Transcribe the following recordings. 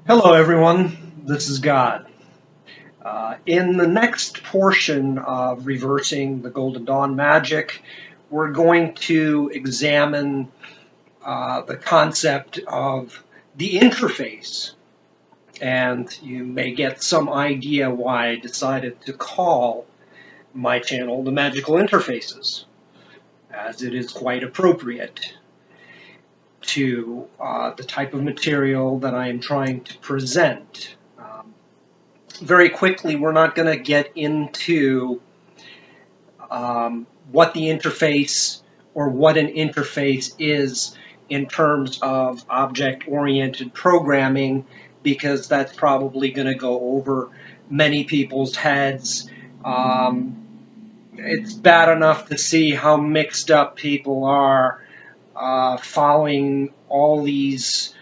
Hello, everyone. This is God. In the next portion of Reversing the Golden Dawn Magic, we're going to examine the concept of the interface. And you may get some idea why I decided to call my channel The Magical Interfaces, as it is quite appropriate to the type of material that I am trying to present. Very quickly, we're not going to get into what the interface or what an interface is in terms of object-oriented programming, because that's probably going to go over many people's heads. It's bad enough to see how mixed up people are following all these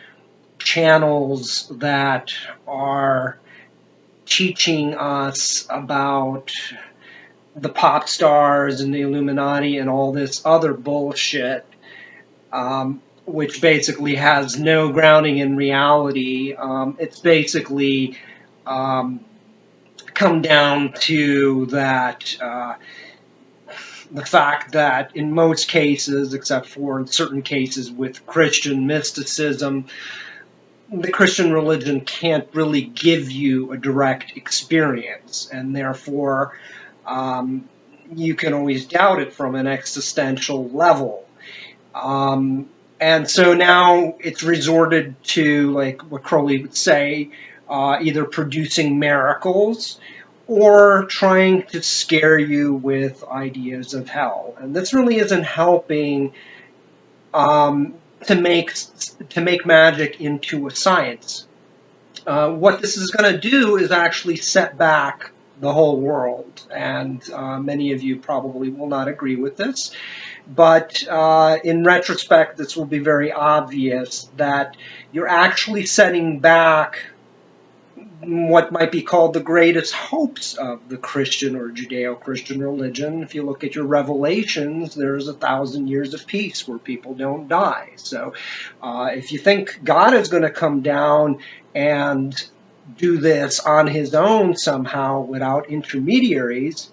channels that are teaching us about the pop stars and the Illuminati and all this other bullshit, which basically has no grounding in reality. It's basically come down to that the fact that in most cases, except for in certain cases with Christian mysticism, the Christian religion can't really give you a direct experience, and therefore you can always doubt it from an existential level. And so now it's resorted to, like what Crowley would say, either producing miracles or trying to scare you with ideas of hell. And this really isn't helping to make magic into a science. What this is going to do is actually set back the whole world, and many of you probably will not agree with this, but in retrospect, this will be very obvious that you're actually setting back what might be called the greatest hopes of the Christian or Judeo-Christian religion. If you look at your Revelations, there's 1,000 years of peace where people don't die. So if you think God is going to come down and do this on his own somehow without intermediaries,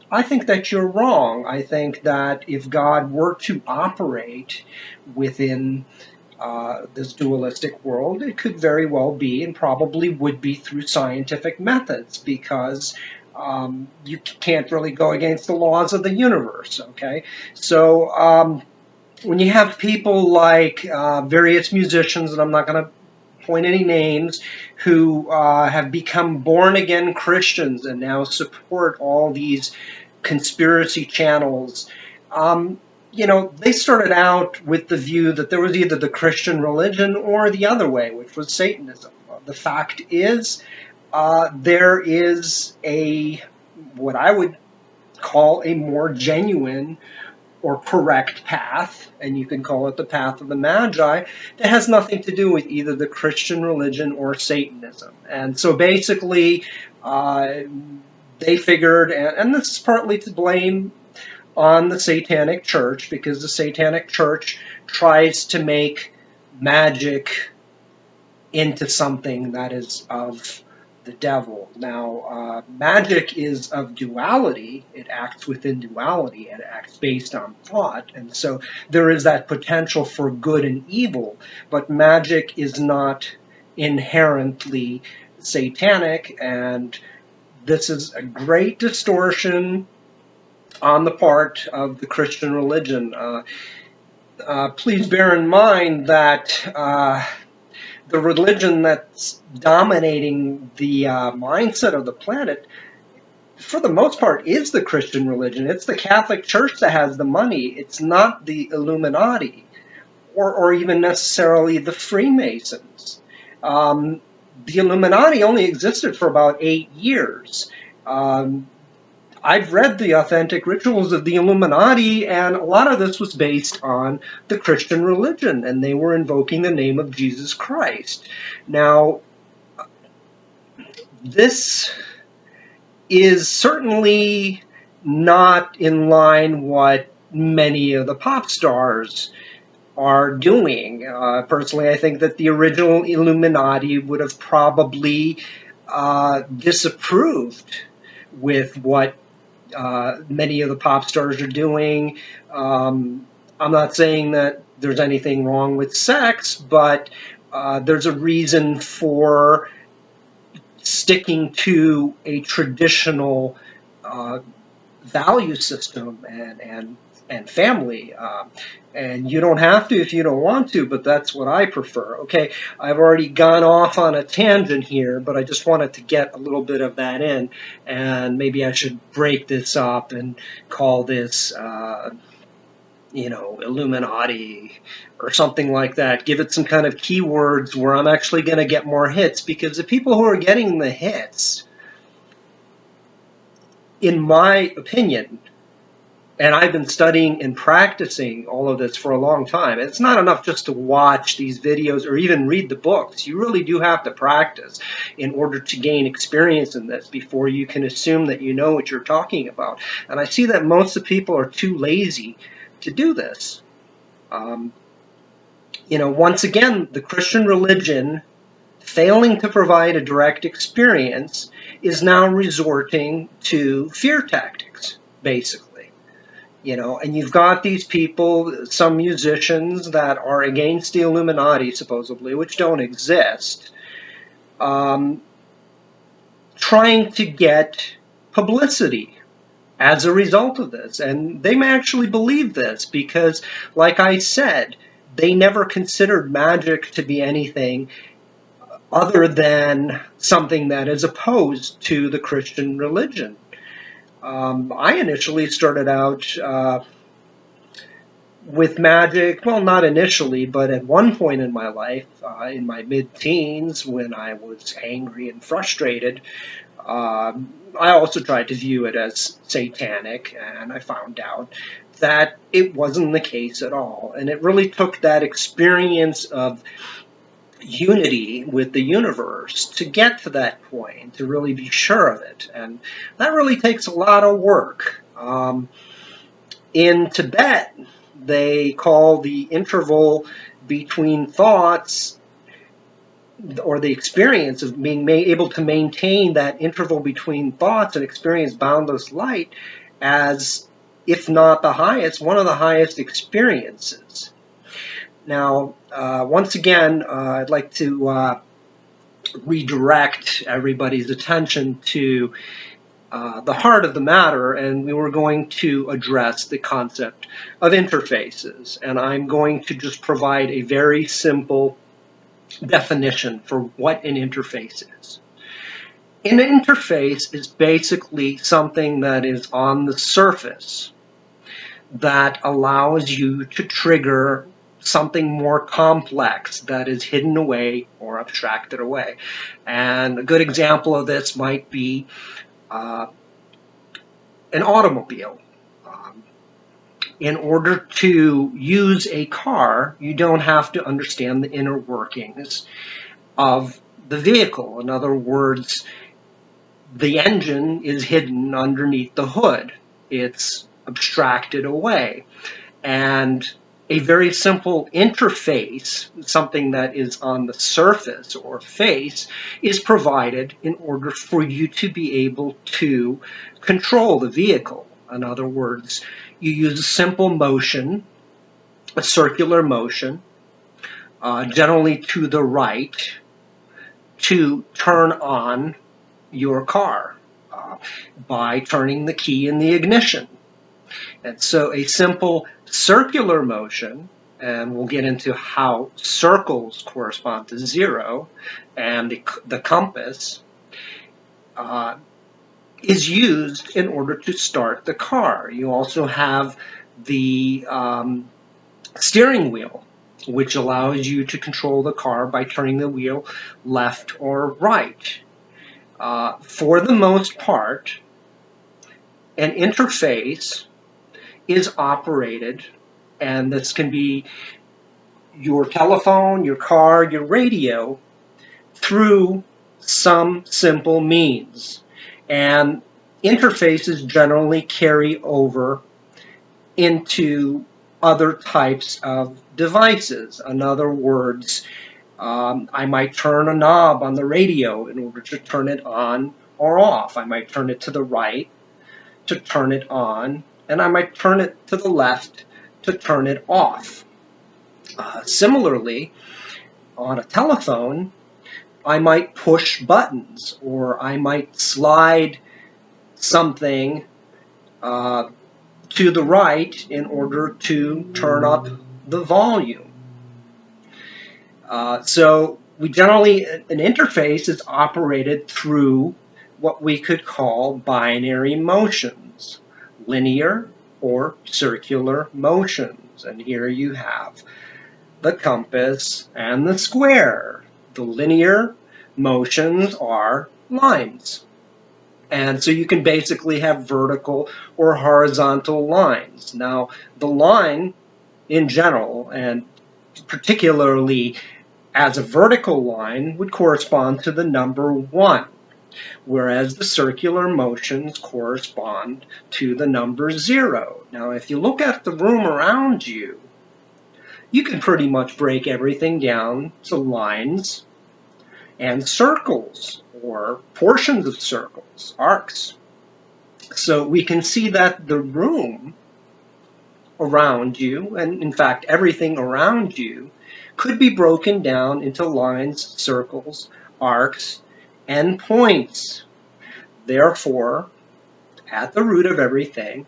I think that you're wrong. I think that if God were to operate within this dualistic world, it could very well be, and probably would be, through scientific methods, because you can't really go against the laws of the universe, okay? So when you have people like various musicians, and I'm not going to point any names, who have become born-again Christians and now support all these conspiracy channels, you know, they started out with the view that there was either the Christian religion or the other way, which was Satanism. The fact is, there is what I would call a more genuine or correct path, and you can call it the path of the Magi, that has nothing to do with either the Christian religion or Satanism. And so basically, they figured, and this is partly to blame on the Satanic Church, because the Satanic Church tries to make magic into something that is of the devil. Now, magic is of duality. It acts within duality, and it acts based on thought, and so there is that potential for good and evil, but magic is not inherently satanic, and this is a great distortion on the part of the Christian religion. Please bear in mind that the religion that's dominating the mindset of the planet, for the most part, is the Christian religion. It's the Catholic Church that has the money. It's not the Illuminati, or even necessarily the Freemasons. The Illuminati only existed for about 8 years. I've read the authentic rituals of the Illuminati, and a lot of this was based on the Christian religion, and they were invoking the name of Jesus Christ. Now, this is certainly not in line what many of the pop stars are doing. Personally, I think that the original Illuminati would have probably disapproved with what many of the pop stars are doing. I'm not saying that there's anything wrong with sex, but there's a reason for sticking to a traditional value system and family. And you don't have to if you don't want to, but that's what I prefer. Okay, I've already gone off on a tangent here, but I just wanted to get a little bit of that in, and maybe I should break this up and call this, Illuminati or something like that. Give it some kind of keywords where I'm actually going to get more hits, because the people who are getting the hits, in my opinion, and I've been studying and practicing all of this for a long time. It's not enough just to watch these videos or even read the books. You really do have to practice in order to gain experience in this before you can assume that you know what you're talking about. And I see that most of the people are too lazy to do this. Once again, the Christian religion, failing to provide a direct experience, is now resorting to fear tactics, basically. And you've got these people, some musicians that are against the Illuminati, supposedly, which don't exist, trying to get publicity as a result of this. And they may actually believe this because, like I said, they never considered magic to be anything other than something that is opposed to the Christian religion. I initially started out with magic, well, not initially, but at one point in my life, in my mid-teens, when I was angry and frustrated, I also tried to view it as satanic, and I found out that it wasn't the case at all. And it really took that experience of unity with the universe to get to that point, to really be sure of it. And that really takes a lot of work. In Tibet, they call the interval between thoughts, or the experience of being able to maintain that interval between thoughts and experience boundless light, as, if not the highest, one of the highest experiences. Now, once again, I'd like to redirect everybody's attention to the heart of the matter, and we were going to address the concept of interfaces. And I'm going to just provide a very simple definition for what an interface is. An interface is basically something that is on the surface that allows you to trigger something more complex that is hidden away or abstracted away. And a good example of this might be an automobile. In order to use a car, you don't have to understand the inner workings of the vehicle. In other words, the engine is hidden underneath the hood. It's abstracted away. And a very simple interface, something that is on the surface or face, is provided in order for you to be able to control the vehicle. In other words, you use a simple motion, a circular motion, generally to the right, to turn on your car by turning the key in the ignition. And so a simple circular motion, and we'll get into how circles correspond to 0, and the compass, is used in order to start the car. You also have the steering wheel, which allows you to control the car by turning the wheel left or right. For the most part, an interface is operated, and this can be your telephone, your car, your radio, through some simple means. And interfaces generally carry over into other types of devices. In other words, I might turn a knob on the radio in order to turn it on or off. I might turn it to the right to turn it on, and I might turn it to the left to turn it off. Similarly, on a telephone, I might push buttons, or I might slide something to the right in order to turn up the volume. So we generally, an interface is operated through what we could call binary motions, linear or circular motions. And here you have the compass and the square. The linear motions are lines. And so you can basically have vertical or horizontal lines. Now, the line in general, and particularly as a vertical line, would correspond to the number 1, whereas the circular motions correspond to the number 0. Now, if you look at the room around you, you can pretty much break everything down to lines and circles, or portions of circles, arcs. So we can see that the room around you, and in fact everything around you, could be broken down into lines, circles, arcs, and points. Therefore, at the root of everything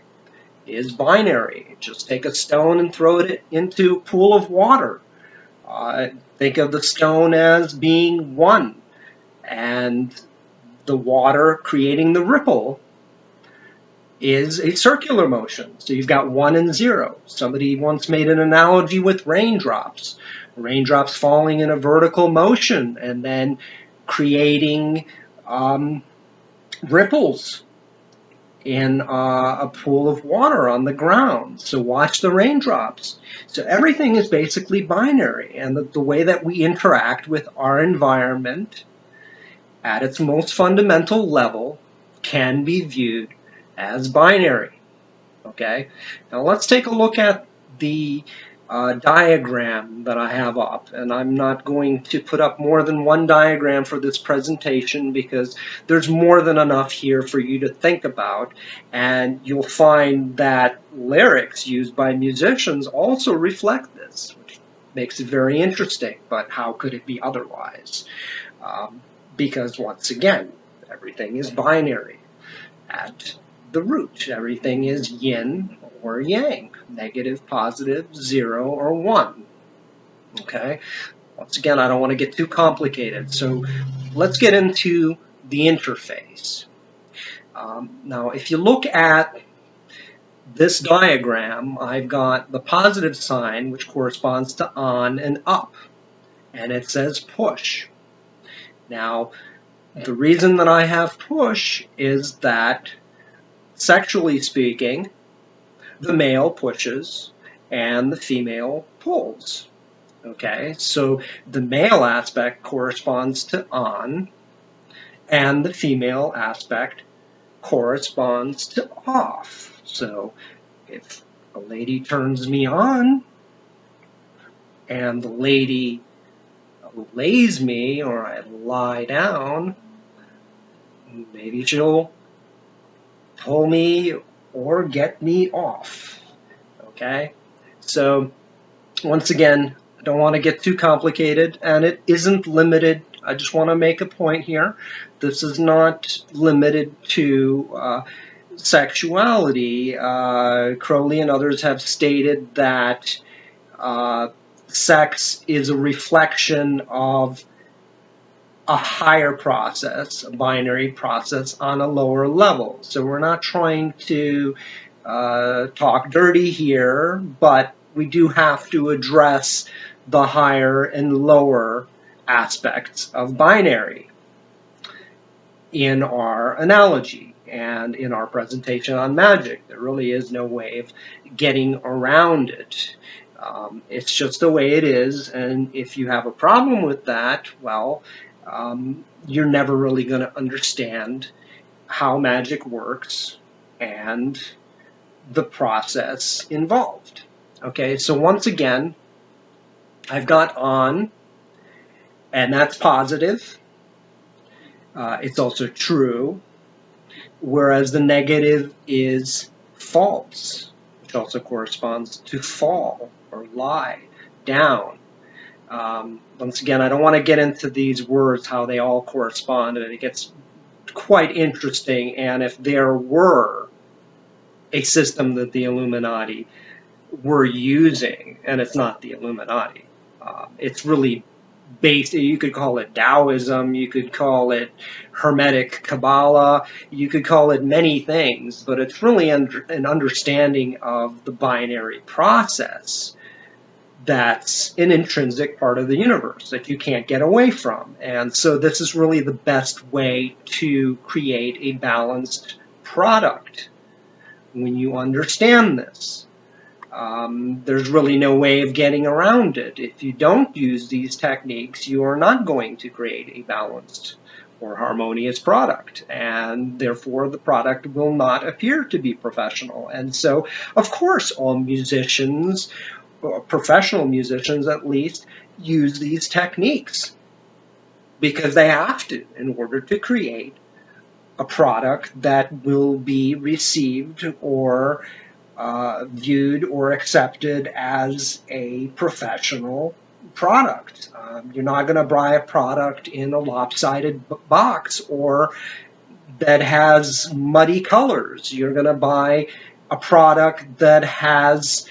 is binary. Just take a stone and throw it into a pool of water. Think of the stone as being 1, and the water creating the ripple is a circular motion. So you've got 1 and 0. Somebody once made an analogy with raindrops. Raindrops falling in a vertical motion and then creating ripples in a pool of water on the ground. So watch the raindrops. So everything is basically binary, and the way that we interact with our environment at its most fundamental level can be viewed as binary. Okay, now let's take a look at the diagram that I have up, and I'm not going to put up more than one diagram for this presentation because there's more than enough here for you to think about, and you'll find that lyrics used by musicians also reflect this, which makes it very interesting. But how could it be otherwise? Because once again, everything is binary at the root. Everything is yin or yang, negative, positive, 0, or 1. Okay? Once again, I don't want to get too complicated, so let's get into the interface. Now, if you look at this diagram, I've got the positive sign, which corresponds to on and up, and it says push. Now, the reason that I have push is that, sexually speaking, the male pushes and the female pulls. Okay, so the male aspect corresponds to on, and the female aspect corresponds to off. So if a lady turns me on and the lady lays me, or I lie down, maybe she'll pull me or get me off. Okay, so once again, I don't want to get too complicated, and it isn't limited. I just want to make a point here. This is not limited to sexuality. Crowley and others have stated that sex is a reflection of a higher process, a binary process on a lower level. So we're not trying to talk dirty here, but we do have to address the higher and lower aspects of binary in our analogy and in our presentation on Magick. There really is no way of getting around it. It's just the way it is, and if you have a problem with that, well, you're never really going to understand how magic works and the process involved. Okay, so once again, I've got on, and that's positive. It's also true, whereas the negative is false, which also corresponds to fall or lie, down. Once again, I don't want to get into these words, how they all correspond, and it gets quite interesting. And if there were a system that the Illuminati were using, and it's not the Illuminati, it's really based, you could call it Taoism, you could call it Hermetic Kabbalah, you could call it many things, but it's really an understanding of the binary process that's an intrinsic part of the universe that you can't get away from. And so this is really the best way to create a balanced product when you understand this. There's really no way of getting around it. If you don't use these techniques, you are not going to create a balanced or harmonious product, and therefore the product will not appear to be professional. And so, of course, all musicians, professional musicians at least, use these techniques because they have to in order to create a product that will be received or viewed or accepted as a professional product. You're not going to buy a product in a lopsided box or that has muddy colors. You're going to buy a product that has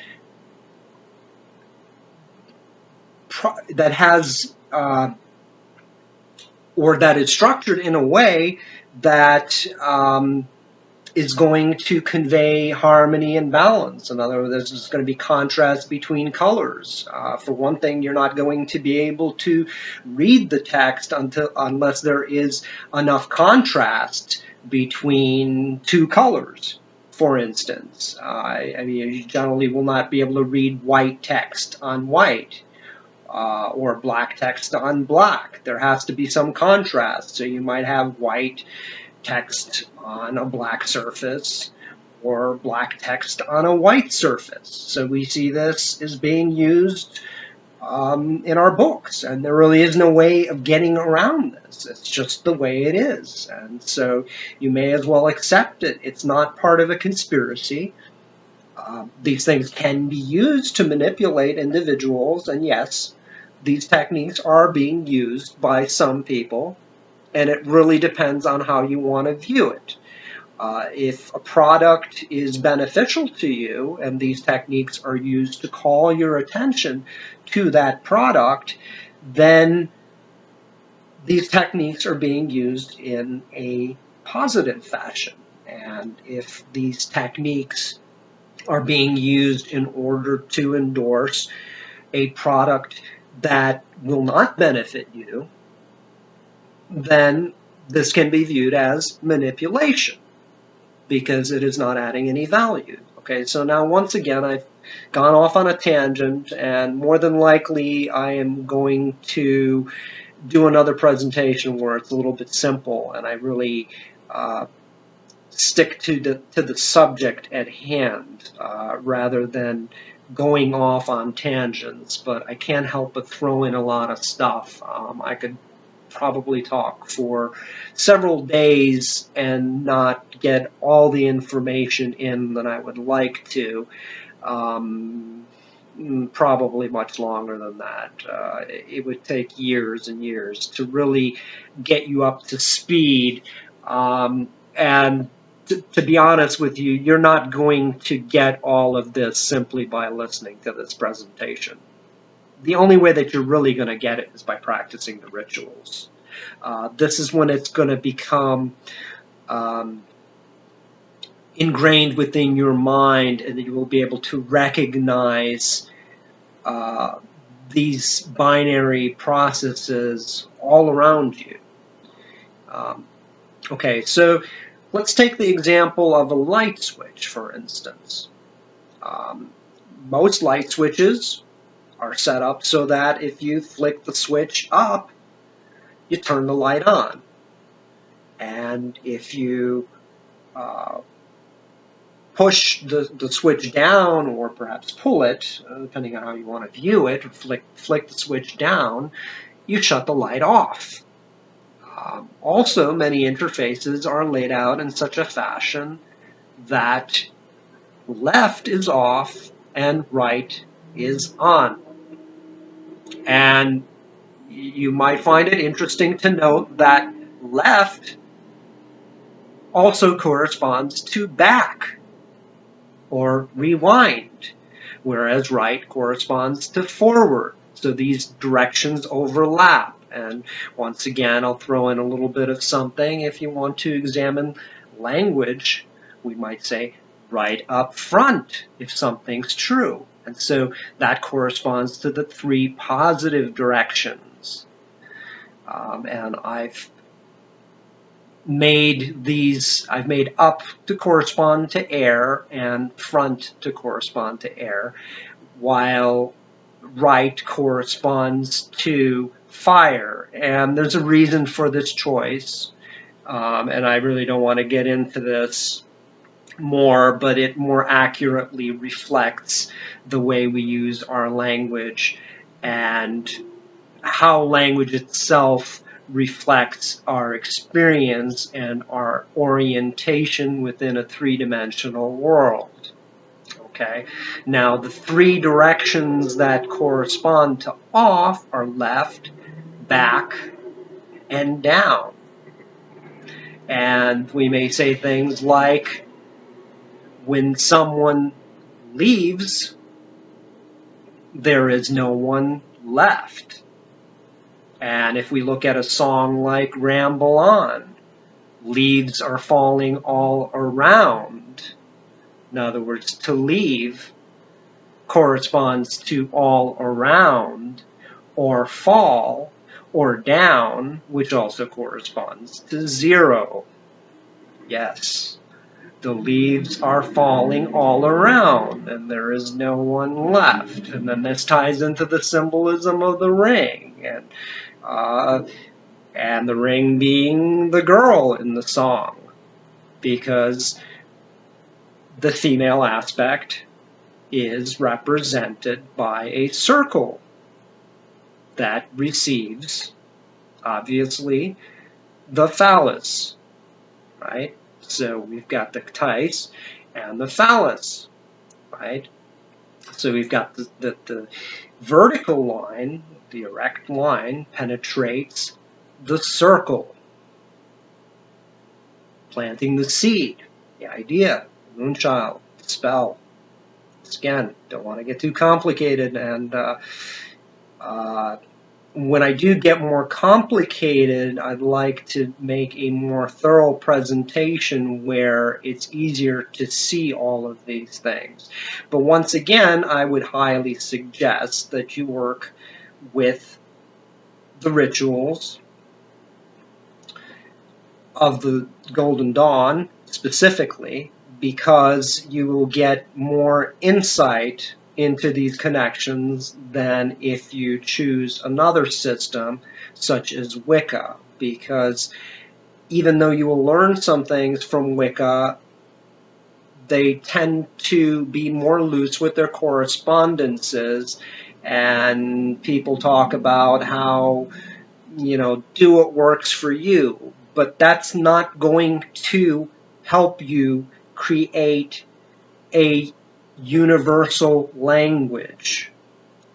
or that is structured in a way that is going to convey harmony and balance. In other words, there's going to be contrast between colors. For one thing, you're not going to be able to read the text unless there is enough contrast between two colors. For instance, I mean, you generally will not be able to read white text on white. Or black text on black. There has to be some contrast. So you might have white text on a black surface or black text on a white surface. So we see this is being used in our books, and there really is no way of getting around this. It's just the way it is, and so you may as well accept it. It's not part of a conspiracy. These things can be used to manipulate individuals, and yes, these techniques are being used by some people, and it really depends on how you want to view it. If a product is beneficial to you and these techniques are used to call your attention to that product, then these techniques are being used in a positive fashion. And if these techniques are being used in order to endorse a product that will not benefit you, then this can be viewed as manipulation because it is not adding any value. Okay, so now once again, I've gone off on a tangent, and more than likely I am going to do another presentation where it's a little bit simple and I really stick to the subject at hand rather than going off on tangents, but I can't help but throw in a lot of stuff. I could probably talk for several days and not get all the information in that I would like to. Probably much longer than that. It would take years and years to really get you up to speed, and to be honest with you, you're not going to get all of this simply by listening to this presentation. The only way that you're really going to get it is by practicing the rituals. This is when it's going to become ingrained within your mind, and you will be able to recognize these binary processes all around you. Okay, so let's take the example of a light switch, for instance. Most light switches are set up so that if you flick the switch up, you turn the light on. And if you push the switch down, or perhaps pull it, depending on how you want to view it, or flick the switch down, you shut the light off. Also, many interfaces are laid out in such a fashion that left is off and right is on. And you might find it interesting to note that left also corresponds to back or rewind, whereas right corresponds to forward. So these directions overlap. And once again, I'll throw in a little bit of something. If you want to examine language, we might say right up front if something's true. And so that corresponds to the 3 positive directions. And I've made up to correspond to air and front to correspond to air, while right corresponds to fire. And there's a reason for this choice, and I really don't want to get into this more, but it more accurately reflects the way we use our language and how language itself reflects our experience and our orientation within a 3-dimensional world. Okay, now the 3 directions that correspond to off are left, back, and down. And we may say things like, when someone leaves, there is no one left. And if we look at a song like Ramble On, leaves are falling all around. In other words, to leave corresponds to all around, or fall, or down, which also corresponds to 0. Yes, the leaves are falling all around, and there is no one left. And then this ties into the symbolism of the ring, and the ring being the girl in the song, because the female aspect is represented by a circle that receives, obviously, the phallus, right? So we've got the tice and the phallus, right? So we've got the vertical line, the erect line, penetrates the circle, planting the seed, the idea, moonchild, spell. Again, don't want to get too complicated, and when I do get more complicated, I'd like to make a more thorough presentation where it's easier to see all of these things. But once again, I would highly suggest that you work with the rituals of the Golden Dawn specifically, because you will get more insight into these connections than if you choose another system such as Wicca, because even though you will learn some things from Wicca, they tend to be more loose with their correspondences, and people talk about how, do what works for you, but that's not going to help you create a universal language.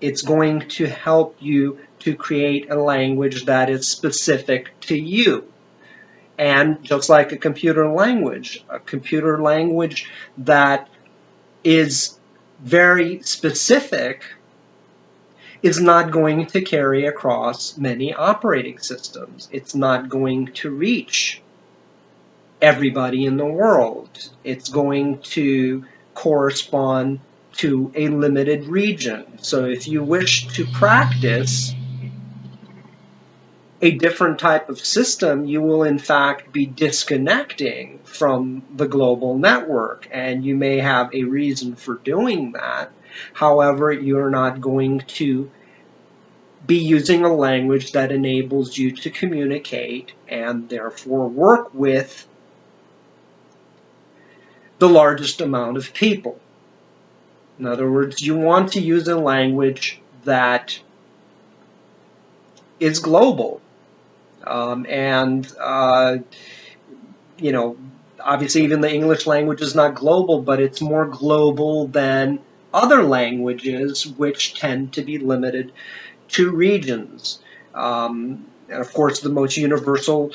It's going to help you to create a language that is specific to you. And just like a computer language that is very specific is not going to carry across many operating systems. It's not going to reach everybody in the world. It's going to correspond to a limited region. So if you wish to practice a different type of system, you will in fact be disconnecting from the global network, and you may have a reason for doing that. However, you're not going to be using a language that enables you to communicate and therefore work with the largest amount of people. In other words, you want to use a language that is global. You know, obviously even the English language is not global, but it's more global than other languages, which tend to be limited to regions. And of course, the most universal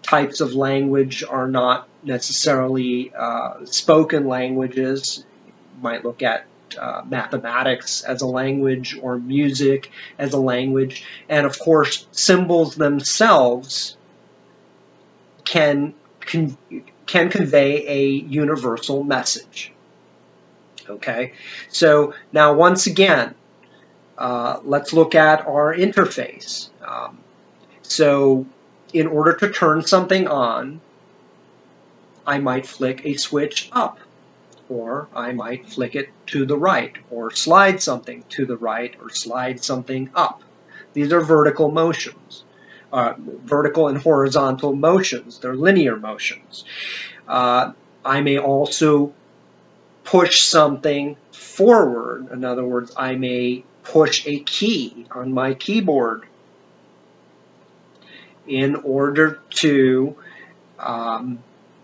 types of language are not necessarily spoken languages. You might look at mathematics as a language, or music as a language, and of course symbols themselves can convey a universal message. Okay, so now once again, let's look at our interface. So in order to turn something on, I might flick a switch up, or I might flick it to the right, or slide something to the right, or slide something up. These are vertical motions, vertical and horizontal motions. They're linear motions. I may also push something forward. In other words, I may push a key on my keyboard in order to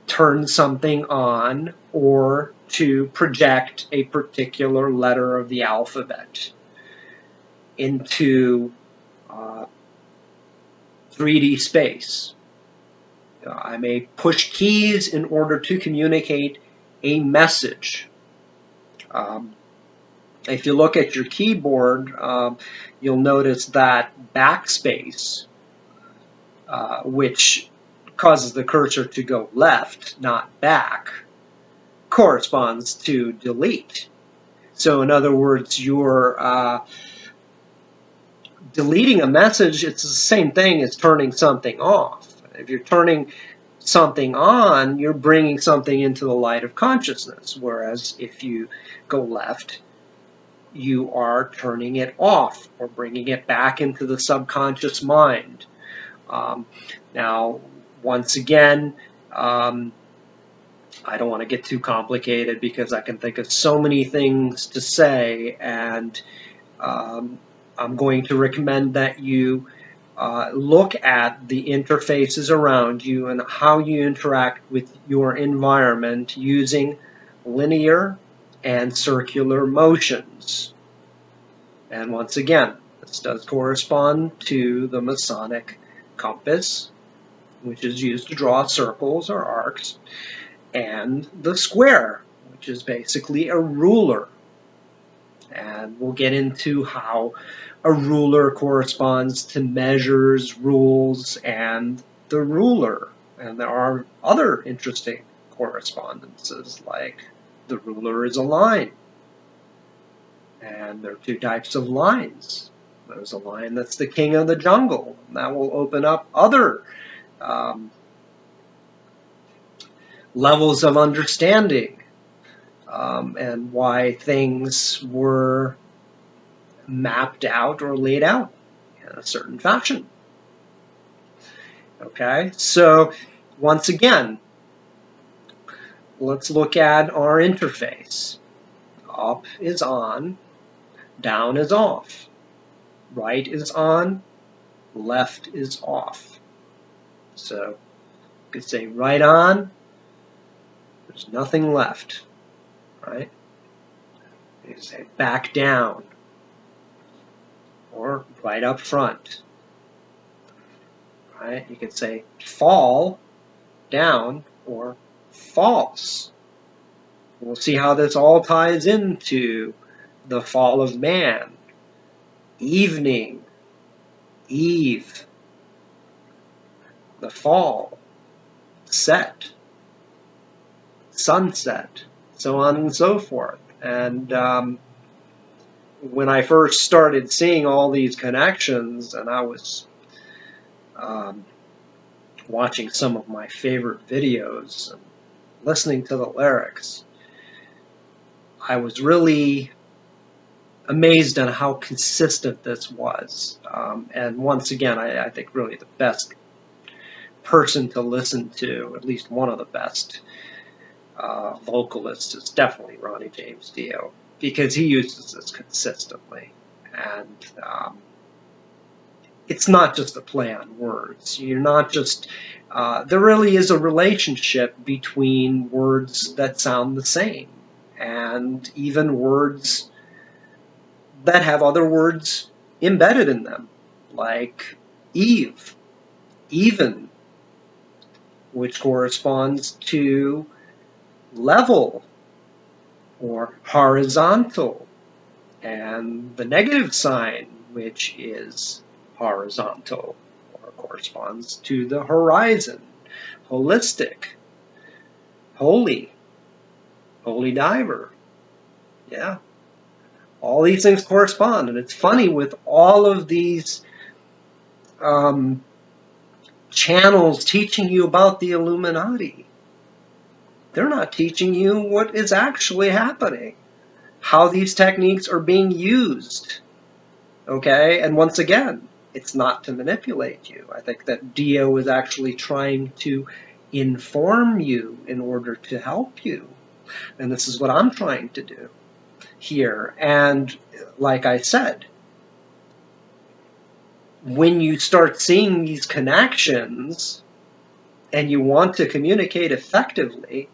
turn something on, or to project a particular letter of the alphabet into 3D space. I may push keys in order to communicate a message. If you look at your keyboard, you'll notice that backspace, which causes the cursor to go left, not back, corresponds to delete. So in other words, you're deleting a message. It's the same thing as turning something off. If you're turning something on, you're bringing something into the light of consciousness, whereas if you go left, you are turning it off, or bringing it back into the subconscious mind. Now, once again, I don't want to get too complicated, because I can think of so many things to say, and I'm going to recommend that you look at the interfaces around you and how you interact with your environment using linear and circular motions. And once again, this does correspond to the Masonic Compass, which is used to draw circles or arcs, and the square, which is basically a ruler. And we'll get into how a ruler corresponds to measures, rules, and the ruler. And there are other interesting correspondences, like the ruler is a line. And there are two types of lines. There's a line that's the king of the jungle, and that will open up other levels of understanding, and why things were mapped out or laid out in a certain fashion. Okay, so once again, let's look at our interface. Up is on, down is off. Right is on, left is off. So you could say right on, there's nothing left, right? You could say back down, or right up front, right? You could say fall down, or false. We'll see how this all ties into the fall of man. Evening, eve, the fall, set, sunset, so on and so forth. And when I first started seeing all these connections, and I was watching some of my favorite videos and listening to the lyrics, I was really amazed at how consistent this was. And once again, I think really the best person to listen to, at least one of the best, vocalist is definitely Ronnie James Dio, because he uses this consistently. And it's not just a play on words. You're not just, there really is a relationship between words that sound the same, and even words that have other words embedded in them, like Eve, even, which corresponds to level or horizontal, and the negative sign, which is horizontal, or corresponds to the horizon, holistic, holy, holy diver. Yeah. All these things correspond, and it's funny with all of these channels teaching you about the Illuminati. They're not teaching you what is actually happening, how these techniques are being used. Okay? And once again, it's not to manipulate you. I think that Dio is actually trying to inform you in order to help you. And this is what I'm trying to do here. And like I said, when you start seeing these connections and you want to communicate effectively,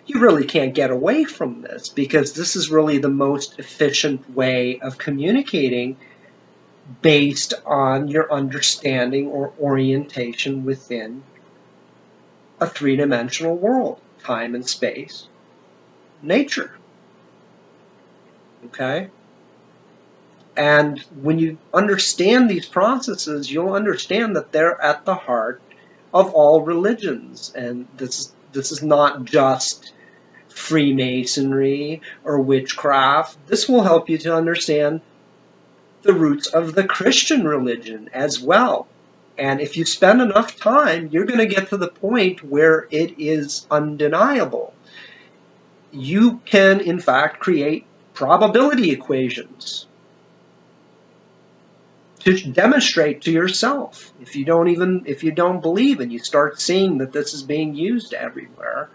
you really can't get away from this, because this is really the most efficient way of communicating based on your understanding or orientation within a three-dimensional world, time and space, nature. Okay? And when you understand these processes, you'll understand that they're at the heart of all religions. And this is not just Freemasonry or witchcraft. This will help you to understand the roots of the Christian religion as well. And if you spend enough time, you're going to get to the point where it is undeniable. You can, in fact, create probability equations to demonstrate to yourself. If you don't believe and you start seeing that this is being used everywhere,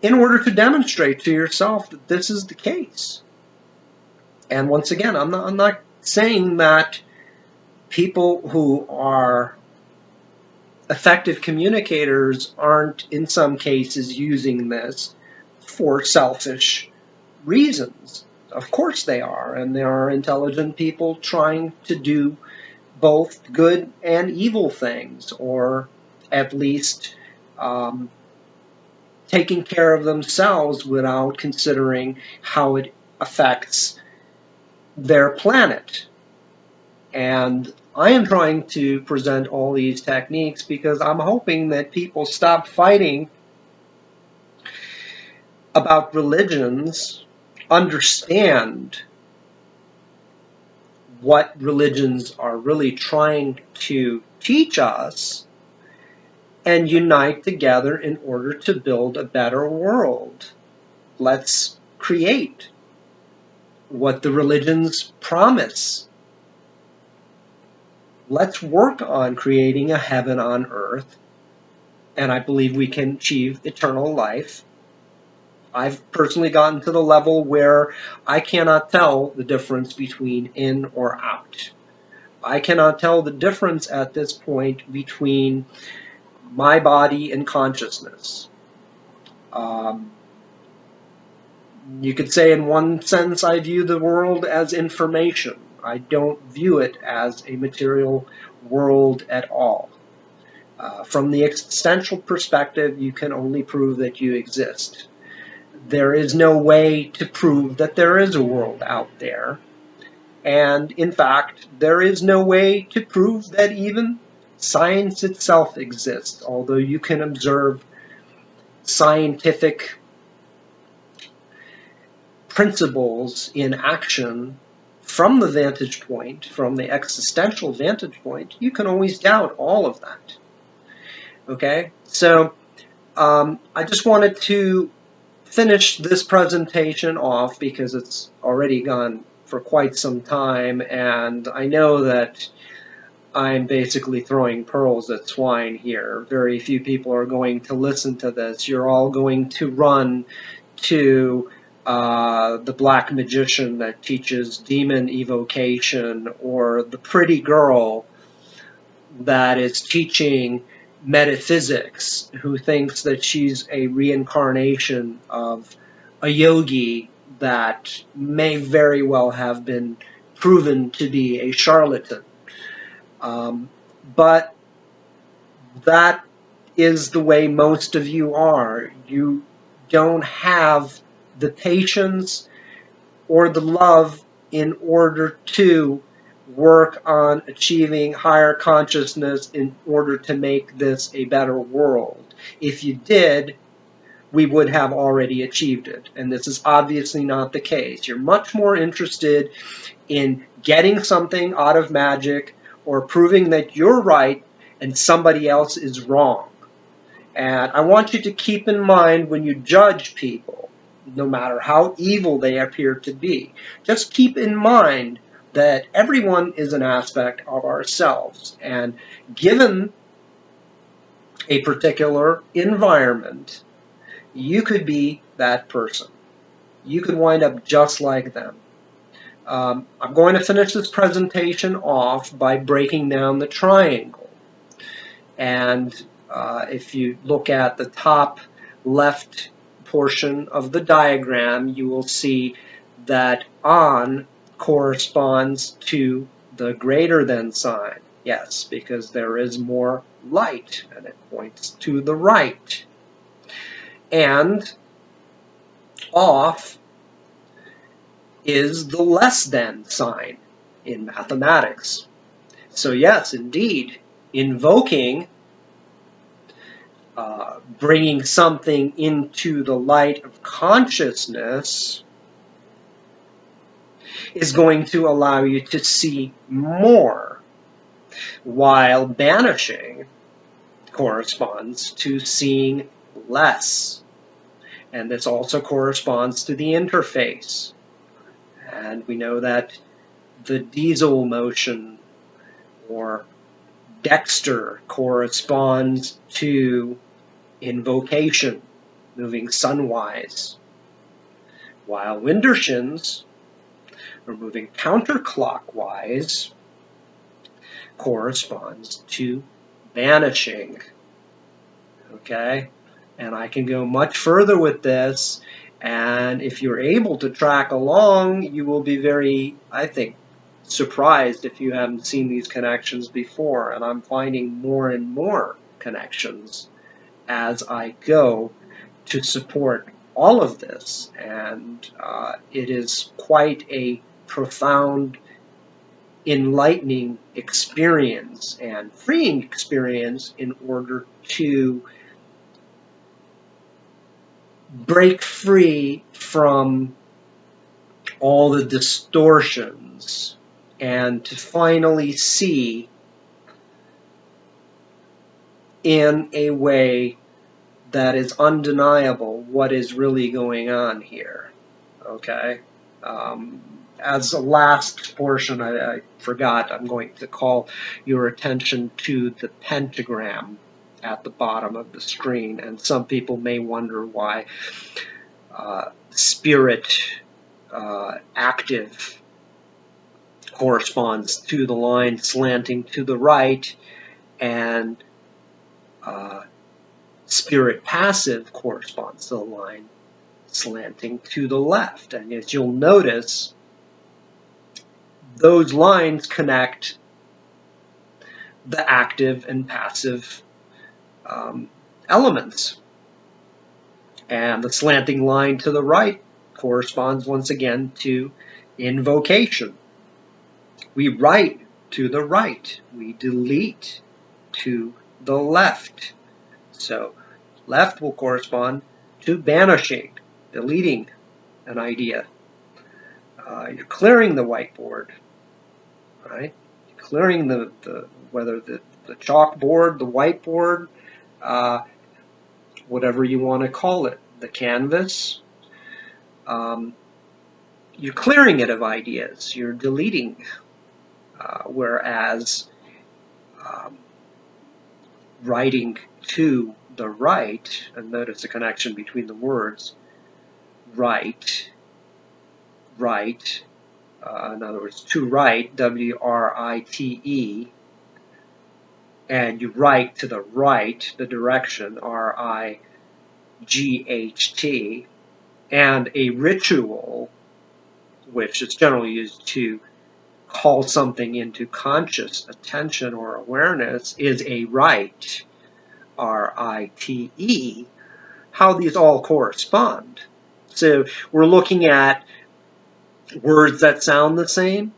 in order to demonstrate to yourself that this is the case. And once again, I'm not saying that people who are effective communicators aren't in some cases using this for selfish reasons. Of course they are, and there are intelligent people trying to do both good and evil things, or at least taking care of themselves without considering how it affects their planet. And I am trying to present all these techniques because I'm hoping that people stop fighting about religions, understand what religions are really trying to teach us, and unite together in order to build a better world. Let's create what the religions promise. Let's work on creating a heaven on earth, and I believe we can achieve eternal life. I've personally gotten to the level where I cannot tell the difference between in or out. I cannot tell the difference at this point between my body and consciousness. You could say in one sense I view the world as information. I don't view it as a material world at all. From the existential perspective, you can only prove that you exist. There is no way to prove that there is a world out there. And in fact, there is no way to prove that even science itself exists, although you can observe scientific principles in action from the vantage point, from the existential vantage point. You can always doubt all of that. Okay, so I just wanted to finish this presentation off because it's already gone for quite some time, and I know that I'm basically throwing pearls at swine here. Very few people are going to listen to this. You're all going to run to the black magician that teaches demon evocation, or the pretty girl that is teaching metaphysics, who thinks that she's a reincarnation of a yogi that may very well have been proven to be a charlatan. But that is the way most of you are. You don't have the patience or the love in order to work on achieving higher consciousness in order to make this a better world. If you did, we would have already achieved it. And this is obviously not the case. You're much more interested in getting something out of magic or proving that you're right and somebody else is wrong. And I want you to keep in mind when you judge people, no matter how evil they appear to be, just keep in mind that everyone is an aspect of ourselves. And given a particular environment, you could be that person. You could wind up just like them. I'm going to finish this presentation off by breaking down the triangle. And if you look at the top left portion of the diagram, you will see that on corresponds to the greater than sign. Yes, because there is more light, and it points to the right. And off is the less than sign in mathematics. So yes, indeed, invoking, bringing something into the light of consciousness, is going to allow you to see more, while banishing corresponds to seeing less. And this also corresponds to the interface. And we know that the diesel motion, or Dexter, corresponds to invocation, moving sunwise, while Windershins, or moving counterclockwise, corresponds to banishing. Okay? And I can go much further with this, and if you're able to track along, you will be very, I think, surprised if you haven't seen these connections before. And I'm finding more and more connections as I go to support all of this. And it is quite a profound, enlightening experience and freeing experience in order to break free from all the distortions and to finally see in a way that is undeniable what is really going on here. Okay? As a last portion, I forgot, I'm going to call your attention to the pentagram at the bottom of the screen. And some people may wonder why spirit active corresponds to the line slanting to the right, and spirit passive corresponds to the line slanting to the left. And as you'll notice, those lines connect the active and passive elements. And the slanting line to the right corresponds once again to invocation. We write to the right. We delete to the left. So left will correspond to banishing, deleting an idea. You're clearing the whiteboard, right? You're clearing whether the chalkboard, the whiteboard, whatever you want to call it, the canvas. You're clearing it of ideas. You're deleting. Whereas um, writing to the right, and notice the connection between the words, right, right, in other words, to write, W-R-I-T-E, and you write to the right, the direction, R-I-G-H-T, and a ritual, which is generally used to call something into conscious attention or awareness, is a rite, R-I-T-E, how these all correspond. So we're looking at words that sound the same,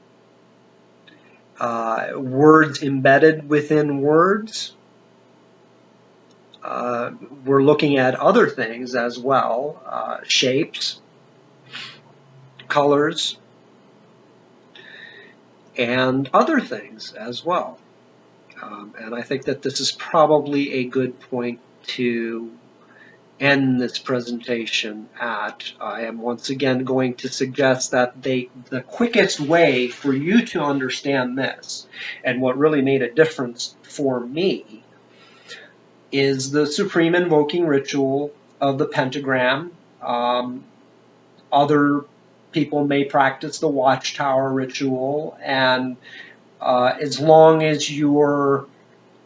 words embedded within words. We're looking at other things as well, shapes, colors, and other things as well. And I think that this is probably a good point to end this presentation at. I am once again going to suggest that the quickest way for you to understand this, and what really made a difference for me, is the supreme invoking ritual of the pentagram. Other people may practice the watchtower ritual, and as long as your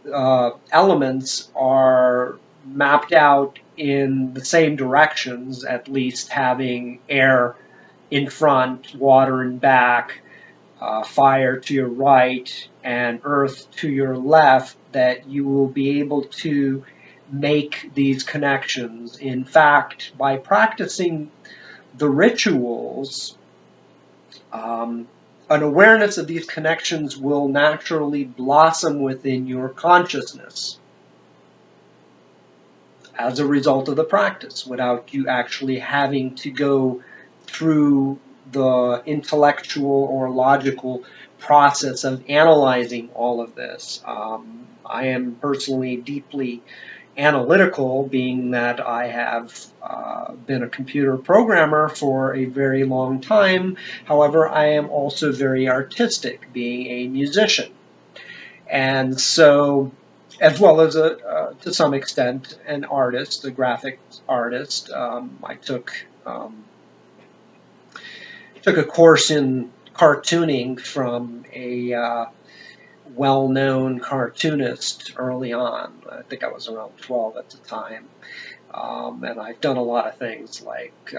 elements are mapped out in the same directions, at least having air in front, water in back, fire to your right, and earth to your left, that you will be able to make these connections. In fact, by practicing the rituals, an awareness of these connections will naturally blossom within your consciousness as a result of the practice, without you actually having to go through the intellectual or logical process of analyzing all of this. I am personally deeply analytical, being that I have been a computer programmer for a very long time. However, I am also very artistic, being a musician. And so, as well as, to some extent, an artist, a graphic artist. I took a course in cartooning from a well-known cartoonist early on. I think I was around 12 at the time. And I've done a lot of things, like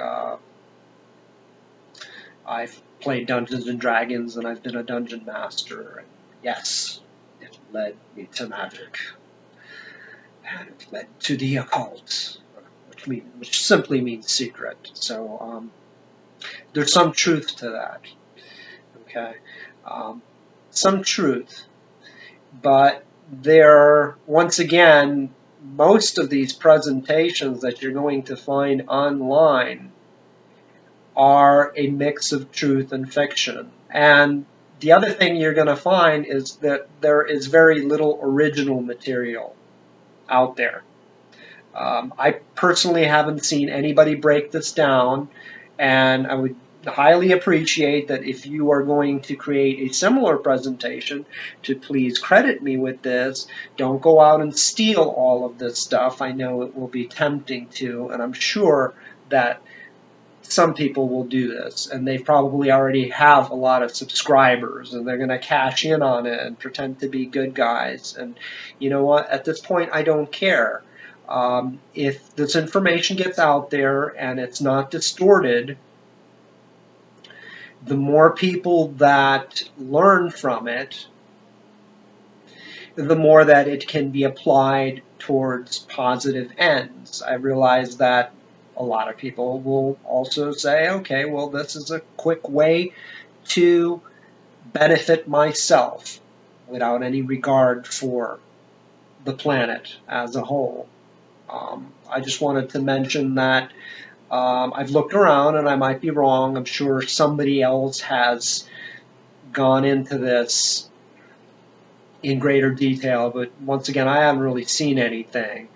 I've played Dungeons and Dragons, and I've been a dungeon master. And yes, it led me to magic, and it led to the occult, which simply means secret. So there's some truth to that. Okay, some truth, but there, once again, most of these presentations that you're going to find online are a mix of truth and fiction. And the other thing you're going to find is that there is very little original material out there. I personally haven't seen anybody break this down, and I would highly appreciate that if you are going to create a similar presentation, to please credit me with this. Don't go out and steal all of this stuff. I know it will be tempting to, and I'm sure that some people will do this, and they probably already have a lot of subscribers, and they're going to cash in on it and pretend to be good guys. And you know what? At this point, I don't care. If this information gets out there and it's not distorted, the more people that learn from it, the more that it can be applied towards positive ends. I realize that a lot of people will also say, okay, well, this is a quick way to benefit myself without any regard for the planet as a whole. I just wanted to mention that I've looked around, and I might be wrong. I'm sure somebody else has gone into this in greater detail, but once again, I haven't really seen anything.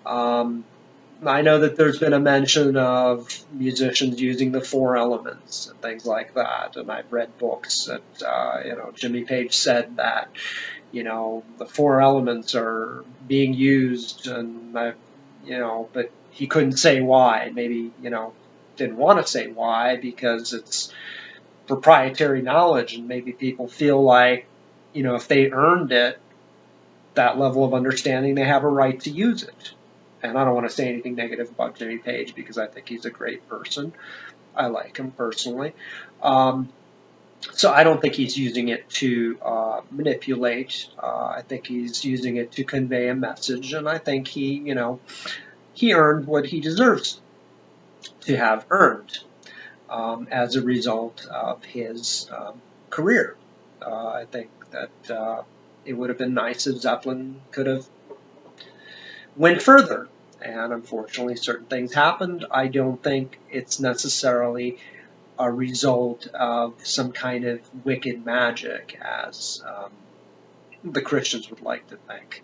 I know that there's been a mention of musicians using the 4 elements and things like that, and I've read books that, Jimmy Page said that you know, the four elements are being used, and you know, but he couldn't say why. Maybe, you know, didn't want to say why because it's proprietary knowledge, and maybe people feel like, you know, if they earned it, that level of understanding, they have a right to use it. And I don't want to say anything negative about Jimmy Page because I think he's a great person. I like him personally. So I don't think he's using it to manipulate. I think he's using it to convey a message, and I think he, you know, he earned what he deserves to have earned as a result of his career. I think that it would have been nice if Zeppelin could have went further, and unfortunately certain things happened. I don't think it's necessarily a result of some kind of wicked magic, as the Christians would like to think.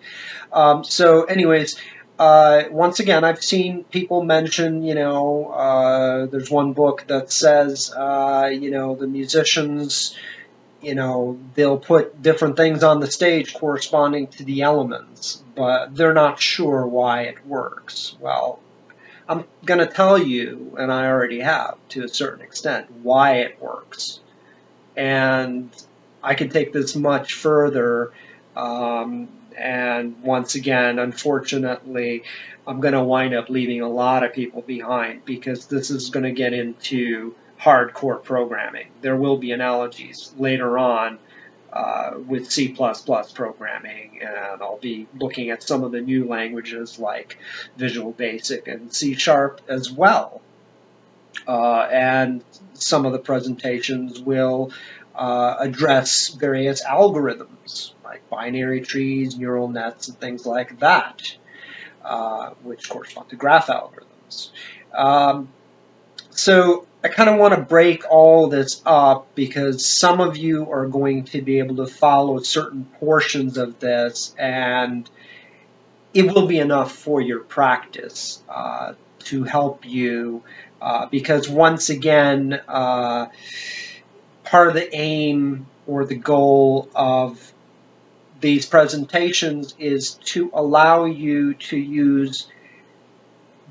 So anyways, once again, I've seen people mention, you know, there's one book that says, you know, the musicians, you know, they'll put different things on the stage corresponding to the elements, but they're not sure why it works. Well, I'm going to tell you, and I already have to a certain extent, why it works. And I could take this much further, and once again, unfortunately, I'm going to wind up leaving a lot of people behind because this is going to get into hardcore programming. There will be analogies later on with C++ programming, and I'll be looking at some of the new languages like Visual Basic and C# as well. And some of the presentations will address various algorithms like binary trees, neural nets, and things like that, which correspond to graph algorithms. So I kind of want to break all this up because some of you are going to be able to follow certain portions of this, and it will be enough for your practice to help you because once again, part of the aim or the goal of these presentations is to allow you to use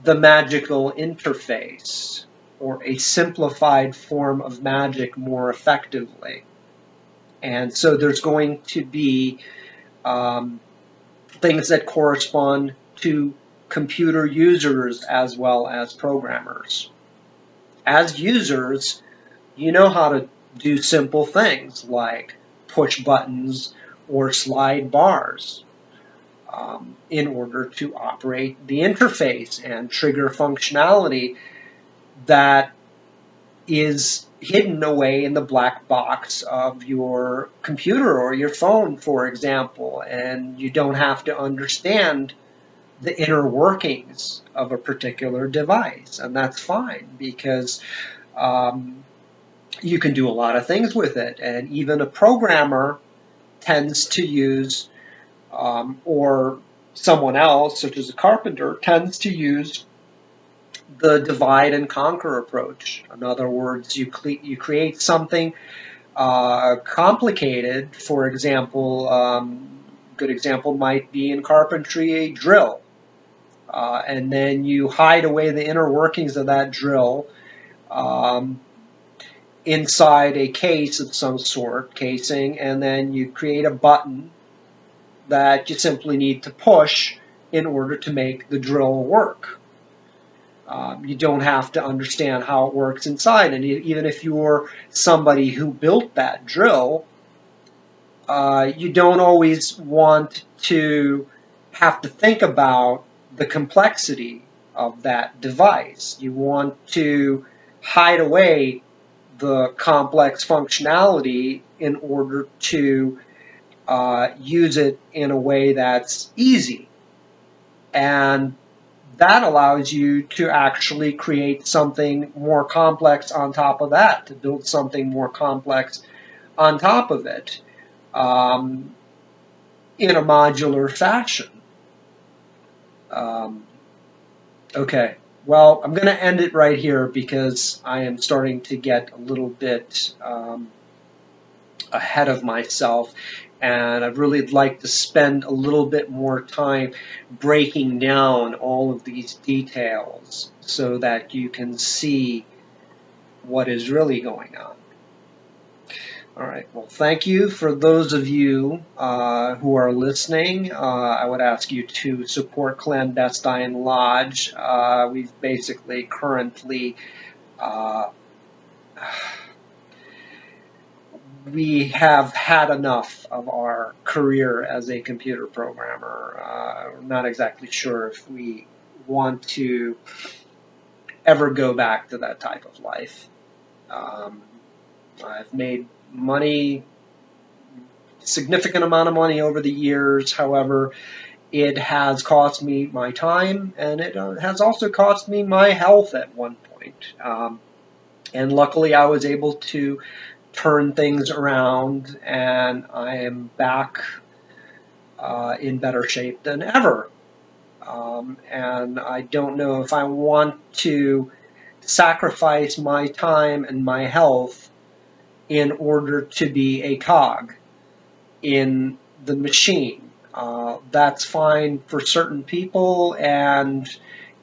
the magical interface or a simplified form of magic more effectively. And so there's going to be things that correspond to computer users as well as programmers. As users, you know how to do simple things like push buttons or slide bars in order to operate the interface and trigger functionality that is hidden away in the black box of your computer or your phone, for example, and you don't have to understand the inner workings of a particular device, and that's fine because you can do a lot of things with it, and even a programmer tends to use, or someone else, such as a carpenter, tends to use the divide and conquer approach. In other words, you create something complicated. For example, good example might be in carpentry, a drill. And then you hide away the inner workings of that drill inside a case of some sort, casing, and then you create a button that you simply need to push in order to make the drill work. You don't have to understand how it works inside, and even if you're somebody who built that drill, you don't always want to have to think about the complexity of that device. You want to hide away the complex functionality in order to use it in a way that's easy. And that allows you to actually create something more complex on top of that, to build something more complex on top of it in a modular fashion. Okay, well, I'm going to end it right here because I am starting to get a little bit ahead of myself, And I'd really like to spend a little bit more time breaking down all of these details so that you can see what is really going on. All right, well, thank you. For those of you who are listening, I would ask you to support Clandestine Lodge. We've basically currently we have had enough of our career as a computer programmer. I'm not exactly sure if we want to ever go back to that type of life. I've made money, significant amount of money over the years. However, it has cost me my time, and it has also cost me my health at one point. And luckily, I was able to turn things around, and I am back in better shape than ever. And I don't know if I want to sacrifice my time and my health in order to be a cog in the machine. That's fine for certain people, and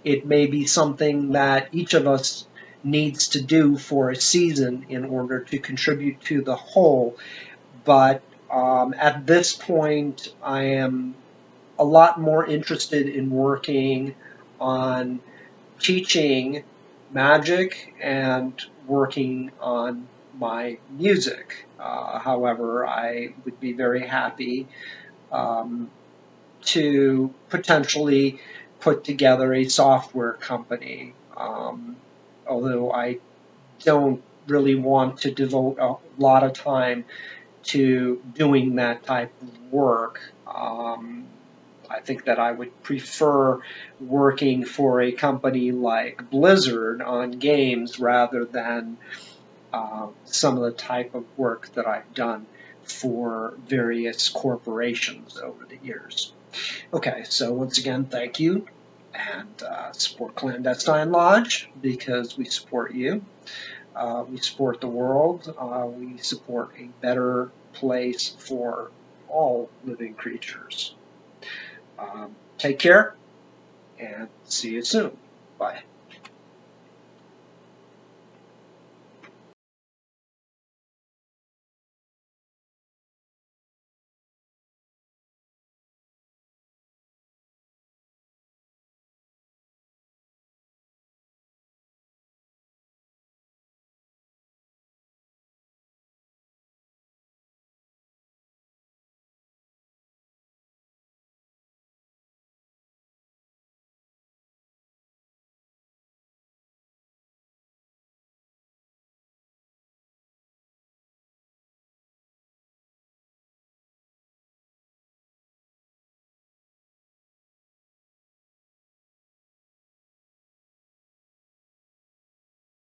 it may be something that each of us needs to do for a season in order to contribute to the whole. But at this point, I am a lot more interested in working on teaching Magick and working on my music. However, I would be very happy to potentially put together a software company, although I don't really want to devote a lot of time to doing that type of work. I think that I would prefer working for a company like Blizzard on games rather than some of the type of work that I've done for various corporations over the years. Okay, so once again, thank you, and support Clandestine Lodge because we support you. We support the world. We support a better place for all living creatures. Take care, and see you soon. Bye.